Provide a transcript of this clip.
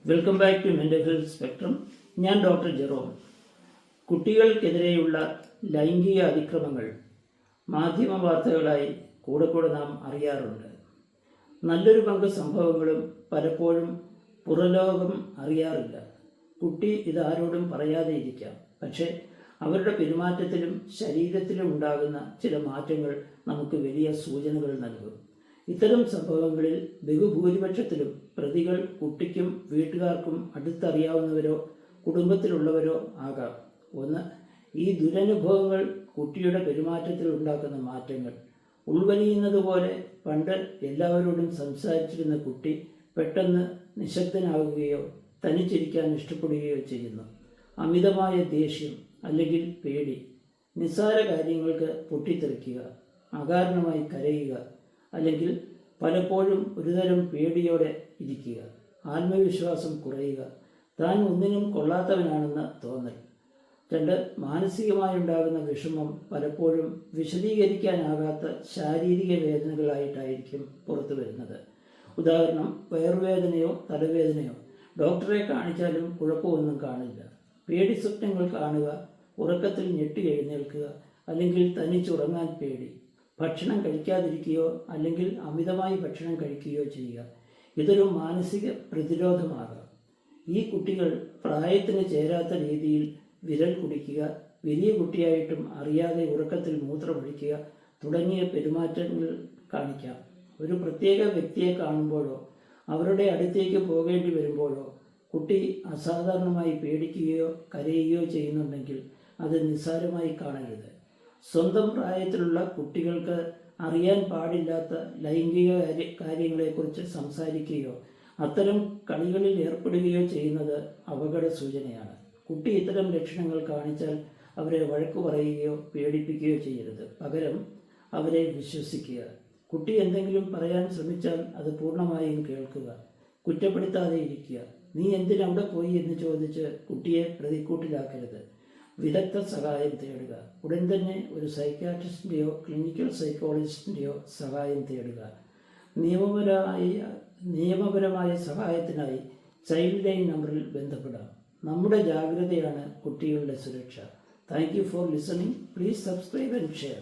Welcome back to mental health spectrum. ഞാൻ doctor Jerome. കുട്ടികൾക്കെതിരെയുള്ള ലൈംഗിക അതിക്രമങ്ങൾ മാധ്യമ വാർത്തകളായി കൂടെ നാം അറിയാറുണ്ട്. നല്ലൊരു പങ്ക് സംഭവങ്ങളും പലപ്പോഴും പുറലോകം അറിയാറില്ല. കുട്ടി ഇതാരോടും പറയാതെ ഇരിക്കാം, പക്ഷേ അവരുടെ പെരുമാറ്റത്തിലും ശരീരത്തിലും ഉണ്ടാകുന്ന ചില മാറ്റങ്ങൾ നമുക്ക് വലിയ സൂചനകൾ നൽകും. ഇത്തരം സംഭവങ്ങളിൽ ബഹുഭൂരിപക്ഷത്തിലും പ്രതികൾ കുട്ടിക്കും വീട്ടുകാർക്കും അടുത്തറിയാവുന്നവരോ കുടുംബത്തിലുള്ളവരോ ആകാം. ഒന്ന്, ഈ ദുരനുഭവങ്ങൾ കുട്ടിയുടെ പെരുമാറ്റത്തിൽ ഉണ്ടാക്കുന്ന മാറ്റങ്ങൾ. ഉൾവലിയുന്നത് പോലെ പണ്ട് എല്ലാവരോടും സംസാരിച്ചിരുന്ന കുട്ടി പെട്ടെന്ന് നിശബ്ദനാവുകയോ തനിച്ചിരിക്കാൻ ഇഷ്ടപ്പെടുകയോ ചെയ്യുന്നു. അമിതമായ ദേഷ്യം അല്ലെങ്കിൽ പേടി, നിസ്സാര കാര്യങ്ങൾക്ക് പൊട്ടിത്തെറിക്കുക, അകാരണമായി കരയുക, അല്ലെങ്കിൽ പലപ്പോഴും ഒരുതരം പേടിയോടെ ഇരിക്കുക, ആത്മവിശ്വാസം കുറയുക, താൻ ഒന്നിനും കൊള്ളാത്തവനാണെന്ന് തോന്നൽ. രണ്ട്, മാനസികമായുണ്ടാകുന്ന വിഷമം പലപ്പോഴും വിശദീകരിക്കാനാകാത്ത ശാരീരിക വേദനകളായിട്ടായിരിക്കും പുറത്തു വരുന്നത്. ഉദാഹരണം, വയറുവേദനയോ തലവേദനയോ. ഡോക്ടറെ കാണിച്ചാലും കുഴപ്പമൊന്നും കാണില്ല. പേടി സ്വപ്നങ്ങൾ കാണുക, ഉറക്കത്തിൽ ഞെട്ടി എഴുന്നേൽക്കുക, അല്ലെങ്കിൽ തനിച്ചുറങ്ങാൻ പേടി, ഭക്ഷണം കഴിക്കാതിരിക്കുകയോ അല്ലെങ്കിൽ അമിതമായി ഭക്ഷണം കഴിക്കുകയോ ചെയ്യുക. ഇതൊരു മാനസിക പ്രതിരോധമാകാം. ഈ കുട്ടികൾ പ്രായത്തിന് ചേരാത്ത രീതിയിൽ വിരൽ കുടിക്കുക, വലിയ കുട്ടിയായിട്ടും അറിയാതെ ഉറക്കത്തിൽ മൂത്രമൊഴിക്കുക തുടങ്ങിയ പെരുമാറ്റങ്ങൾ കാണിക്കാം. ഒരു പ്രത്യേക വ്യക്തിയെ കാണുമ്പോഴോ അവരുടെ അടുത്തേക്ക് പോകേണ്ടി വരുമ്പോഴോ കുട്ടി അസാധാരണമായി പേടിക്കുകയോ കരയുകയോ ചെയ്യുന്നുണ്ടെങ്കിൽ അത് നിസ്സാരമായി കാണരുത്. സ്വന്തം പ്രായത്തിലുള്ള കുട്ടികൾക്ക് അറിയാൻ പാടില്ലാത്ത ലൈംഗിക കാര്യങ്ങളെക്കുറിച്ച് സംസാരിക്കുകയോ അത്തരം കളികളിൽ ഏർപ്പെടുകയോ ചെയ്യുന്നത് അപകട സൂചനയാണ്. കുട്ടി ഇത്തരം ലക്ഷണങ്ങൾ കാണിച്ചാൽ അവരെ വഴക്കു പറയുകയോ പേടിപ്പിക്കുകയോ ചെയ്യരുത്. പകരം അവരെ വിശ്വസിക്കുക. കുട്ടി എന്തെങ്കിലും പറയാൻ ശ്രമിച്ചാൽ അത് പൂർണ്ണമായും കേൾക്കുക. കുറ്റപ്പെടുത്താതെ ഇരിക്കുക. നീ എന്തിനവിടെ പോയി എന്ന് ചോദിച്ച് കുട്ടിയെ പ്രതിക്കൂട്ടിലാക്കരുത്. വിദഗ്ധ സഹായം തേടുക. ഉടൻ തന്നെ ഒരു സൈക്യാട്രിസ്റ്റിൻ്റെയോ ക്ലിനിക്കൽ സൈക്കോളജിസ്റ്റിൻ്റെയോ സഹായം തേടുക. നിയമപരമായ സഹായത്തിനായി ചൈൽഡ് ലൈൻ നമ്പറിൽ ബന്ധപ്പെടാം. നമ്മുടെ ജാഗ്രതയാണ് കുട്ടികളുടെ സുരക്ഷ. Thank you for listening. Please subscribe and share.